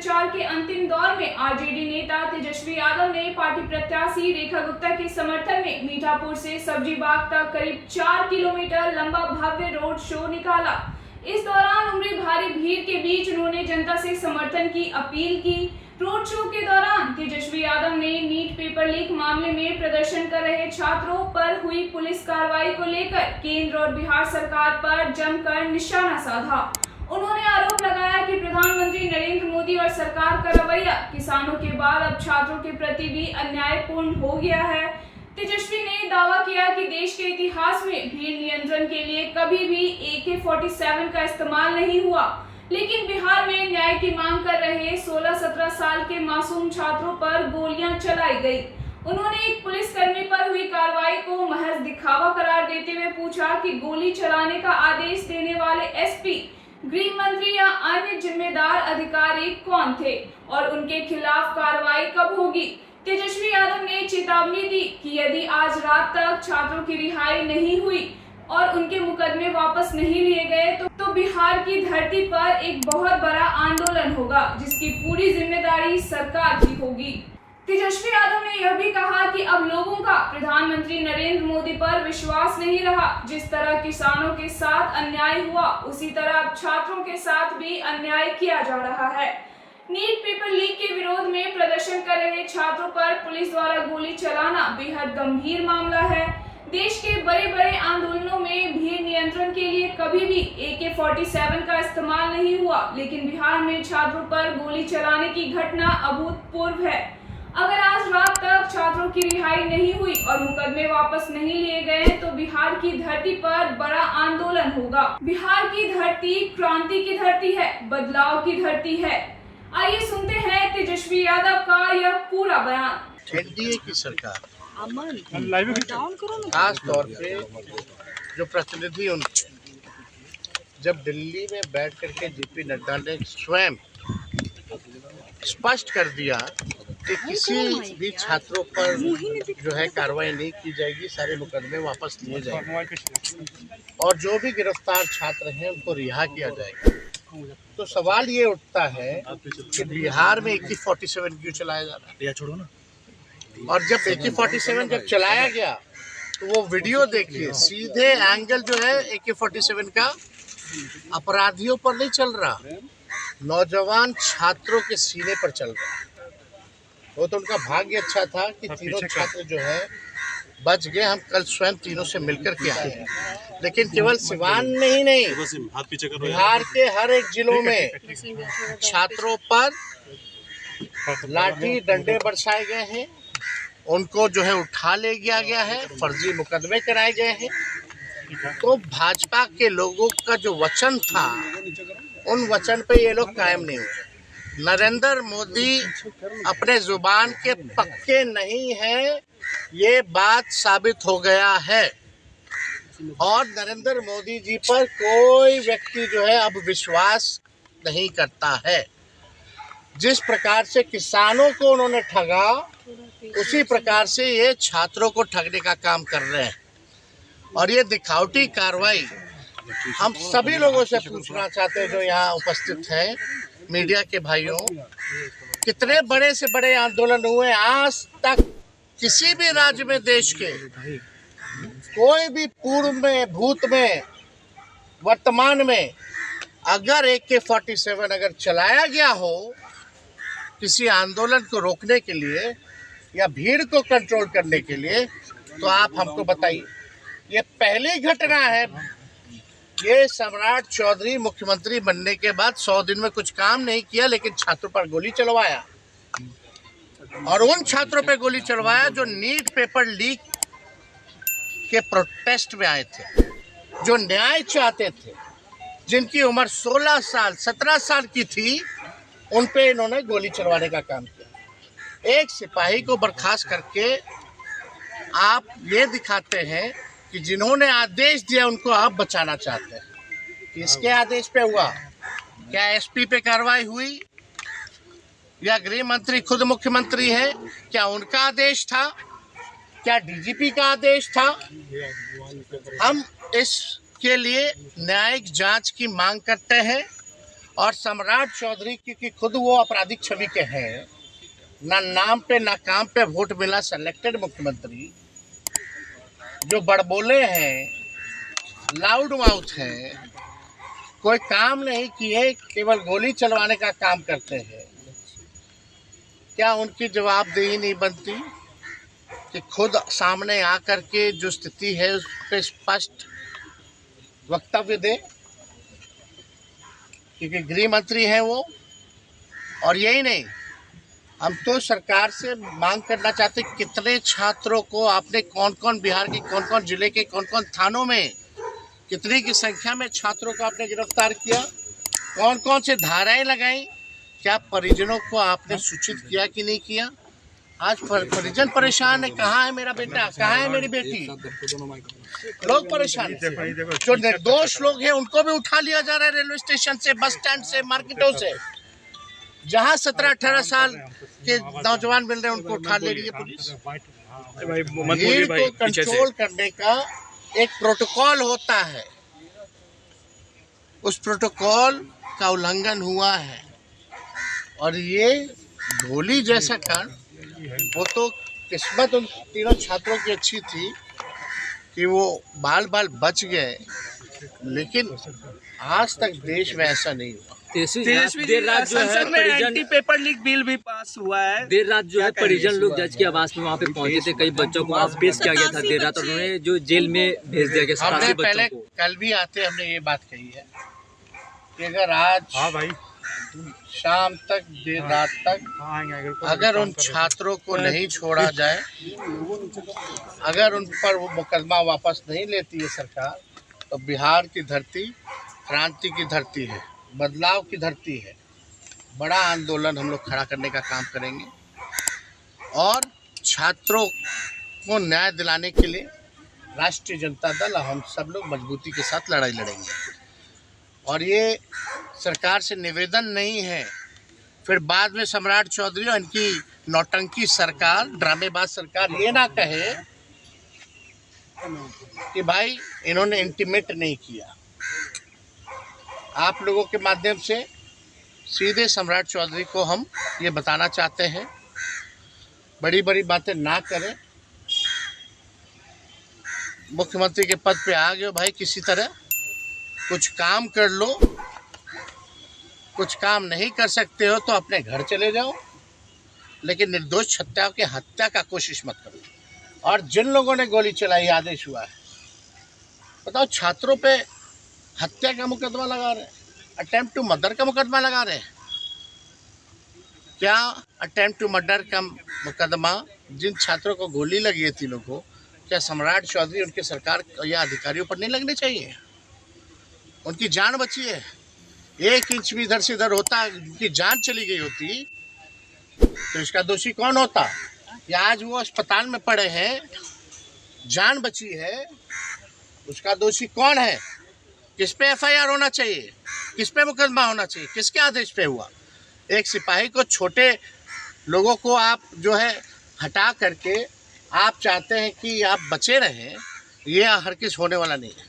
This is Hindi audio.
प्रचार के अंतिम दौर में आरजेडी नेता तेजस्वी यादव ने पार्टी प्रत्याशी रेखा गुप्ता के समर्थन में मीठापुर से सब्जी बाग तक करीब 4 किलोमीटर लंबा भव्य रोड शो निकाला। इस दौरान उमड़ी भारी भीड़ के बीच उन्होंने जनता से समर्थन की अपील की। रोड शो के दौरान तेजस्वी यादव ने नीट पेपर लीक मामले में प्रदर्शन कर रहे छात्रों पर हुई पुलिस कार्रवाई को लेकर केंद्र और बिहार सरकार पर जमकर निशाना साधा। उन्होंने आरोप लगाया कि प्रधानमंत्री नरेंद्र मोदी और सरकार का रवैया किसानों के बाद अब छात्रों के प्रति भी अन्यायपूर्ण हो गया है। तेजस्वी ने दावा किया कि देश के इतिहास में भीड़ नियंत्रण के लिए कभी भी AK-47 का इस्तेमाल नहीं हुआ, लेकिन बिहार में न्याय की मांग कर रहे 16-17 साल के मासूम छात्रों पर गोलियां चलाई गई। उन्होंने एक पुलिसकर्मी पर हुई कार्रवाई को महज दिखावा करार देते हुए पूछा कि गोली चलाने का आदेश देने वाले SP, गृह मंत्री या अन्य जिम्मेदार अधिकारी कौन थे और उनके खिलाफ कार्रवाई कब होगी। तेजस्वी यादव ने चेतावनी दी कि यदि आज रात तक छात्रों की रिहाई नहीं हुई और उनके मुकदमे वापस नहीं लिए गए तो बिहार की धरती पर एक बहुत बड़ा आंदोलन होगा, जिसकी पूरी जिम्मेदारी सरकार की होगी। तेजस्वी यादव ने यह भी कहा कि अब लोगों का प्रधानमंत्री नरेंद्र मोदी पर विश्वास नहीं रहा। जिस तरह किसानों के साथ अन्याय हुआ, उसी तरह अब छात्रों के साथ भी अन्याय किया जा रहा है। नीट पेपर लीक के विरोध में प्रदर्शन कर रहे छात्रों पर पुलिस द्वारा गोली चलाना बेहद गंभीर मामला है। देश के बड़े बड़े आंदोलनों में भीड़ नियंत्रण के लिए कभी भी AK-47 का इस्तेमाल नहीं हुआ, लेकिन बिहार में छात्रों पर गोली चलाने की घटना अभूतपूर्व है। अगर आज रात तक छात्रों की रिहाई नहीं हुई और मुकदमे वापस नहीं लिए गए तो बिहार की धरती पर बड़ा आंदोलन होगा। बिहार की धरती क्रांति की धरती है, बदलाव की धरती है। आइए सुनते हैं तेजस्वी यादव का यह पूरा बयान। एनडीए की सरकार खास तौर पे जो प्रतिनिधि उनके जब दिल्ली में बैठ करके JP नड्डा ने स्वयं स्पष्ट कर दिया कि किसी भी छात्रों पर जो है कार्रवाई नहीं की जाएगी, सारे मुकदमे वापस लिए जाएंगे और जो भी गिरफ्तार छात्र हैं उनको रिहा किया जाएगा, तो सवाल ये उठता है कि बिहार में AK-47 क्यों चलाया जा रहा है। छोड़ो ना। और जब AK-47 जब चलाया गया तो वो वीडियो देखिए, सीधे एंगल जो है AK-47 का अपराधियों पर नहीं चल रहा, नौजवान छात्रों के सीने पर चल रहा है। वो तो उनका भाग्य अच्छा था कि तीनों छात्र जो है बच गए। हम कल स्वयं तीनों से मिलकर के आए हैं, लेकिन केवल सिवान में ही नहीं, बिहार के हर एक जिलों में छात्रों पर लाठी डंडे बरसाए गए हैं, उनको जो है उठा ले गया है, फर्जी मुकदमे कराए गए हैं। तो भाजपा के लोगों का जो वचन था, उन वचन पे ये लोग कायम नहीं हुए। नरेंद्र मोदी अपने जुबान के पक्के नहीं हैं, ये बात साबित हो गया है और नरेंद्र मोदी जी पर कोई व्यक्ति जो है अब विश्वास नहीं करता है। जिस प्रकार से किसानों को उन्होंने ठगा, उसी प्रकार से ये छात्रों को ठगने का काम कर रहे हैं और ये दिखावटी कार्रवाई हम सभी लोगों से पूछना चाहते हैं जो यहाँ उपस्थित हैं, मीडिया के भाइयों, कितने बड़े से बड़े आंदोलन हुए, आज तक किसी भी राज्य में देश के कोई भी पूर्व में, भूत में, वर्तमान में अगर AK-47 अगर चलाया गया हो किसी आंदोलन को रोकने के लिए या भीड़ को कंट्रोल करने के लिए, तो आप हमको बताइए। ये पहली घटना है। ये सम्राट चौधरी मुख्यमंत्री बनने के बाद 100 दिन में कुछ काम नहीं किया, लेकिन छात्रों पर गोली चलवाया और उन छात्रों पर गोली चलवाया जो नीट पेपर लीक के प्रोटेस्ट में आए थे, जो न्याय चाहते थे, जिनकी उम्र 16 साल 17 साल की थी, उन पे इन्होंने गोली चलवाने का काम किया। एक सिपाही को बर्खास्त करके आप ये दिखाते हैं कि जिन्होंने आदेश दिया उनको आप बचाना चाहते हैं। किसके आदेश पे हुआ? क्या SP पे कार्रवाई हुई या गृह मंत्री खुद मुख्यमंत्री है, क्या उनका आदेश था? क्या DGP का आदेश था? हम इसके लिए न्यायिक जांच की मांग करते हैं और सम्राट चौधरी की खुद वो आपराधिक छवि के हैं, ना नाम पे ना काम पे वोट मिला, सेलेक्टेड मुख्यमंत्री जो बड़बोले हैं, लाउड माउथ हैं, कोई काम नहीं किए, केवल गोली चलवाने का काम करते हैं। क्या उनकी जवाबदेही नहीं बनती कि खुद सामने आकर के जो स्थिति है उस पर स्पष्ट वक्तव्य दे, क्योंकि गृह मंत्री हैं वो। और यही नहीं, हम तो सरकार से मांग करना चाहते कितने छात्रों को आपने, कौन कौन बिहार के कौन कौन जिले के कौन कौन थानों में कितनी की संख्या में छात्रों को आपने गिरफ्तार किया, कौन कौन से धाराएं लगाई, क्या परिजनों को आपने सूचित किया कि नहीं किया? आज परिजन परेशान है, कहाँ है मेरा बेटा, कहाँ है मेरी बेटी, लोग परेशान हैं। जो निर्दोष लोग हैं उनको भी उठा लिया जा रहा है रेलवे स्टेशन से, बस स्टैंड से, मार्केटों से। जहाँ 17-18 साल के नौजवान मिल रहे हैं उनको उठा ले रही है पुलिस। भीड़ को कंट्रोल करने का एक प्रोटोकॉल होता है, उस प्रोटोकॉल का उल्लंघन हुआ है। और ये गोली जैसा कांड, वो तो किस्मत उन तीनों छात्रों की अच्छी थी कि वो बाल बाल बच गए, लेकिन आज तक देश में ऐसा नहीं हुआ। देर रात जो है परिजन पेपर लीक बिल भी पास हुआ है। देर रात जो है परिजन लोग जज के आवास में वहाँ पे पहुंचे थे, कई बच्चों को आज पेश किया गया था देर रात, और उन्होंने जो जेल में भेज दिया गया। हमने पहले कल भी आते हमने ये बात कही है कि अगर आज शाम तक, देर रात तक अगर उन छात्रों को नहीं छोड़ा जाए, अगर उन पर वो मुकदमा वापस नहीं लेती है सरकार, तो बिहार की धरती क्रांति की धरती है, बदलाव की धरती है। बड़ा आंदोलन हम लोग खड़ा करने का काम करेंगे और छात्रों को न्याय दिलाने के लिए राष्ट्रीय जनता दल, हम सब लोग मजबूती के साथ लड़ाई लड़ेंगे। और ये सरकार से निवेदन नहीं है फिर बाद में सम्राट चौधरी और इनकी नौटंकी सरकार, ड्रामेबाज सरकार ये ना कहे कि भाई इन्होंने इंटीमेट नहीं किया। आप लोगों के माध्यम से सीधे सम्राट चौधरी को हम ये बताना चाहते हैं, बड़ी बड़ी बातें ना करें। मुख्यमंत्री के पद पे आ गए हो भाई, किसी तरह कुछ काम कर लो, कुछ काम नहीं कर सकते हो तो अपने घर चले जाओ, लेकिन निर्दोष छत्याओं की हत्या का कोशिश मत करो। और जिन लोगों ने गोली चलाई, आदेश हुआ है, बताओ छात्रों पे हत्या का मुकदमा लगा रहे हैं, अटेम्प्ट टू मर्डर का मुकदमा लगा रहे हैं। क्या अटेम्प्ट टू मर्डर का मुकदमा जिन छात्रों को गोली लगी है, तीनों को, क्या सम्राट चौधरी उनके सरकार या अधिकारियों पर नहीं लगने चाहिए? उनकी जान बची है, 1 इंच भी इधर से इधर होता, उनकी जान चली गई होती तो इसका दोषी कौन होता? या आज वो अस्पताल में पड़े हैं, जान बची है, उसका दोषी कौन है? किस पे FIR होना चाहिए, किस पे मुकदमा होना चाहिए, किसके आदेश पे हुआ? एक सिपाही को, छोटे लोगों को आप जो है हटा करके आप चाहते हैं कि आप बचे रहें, ये हर किस होने वाला नहीं है।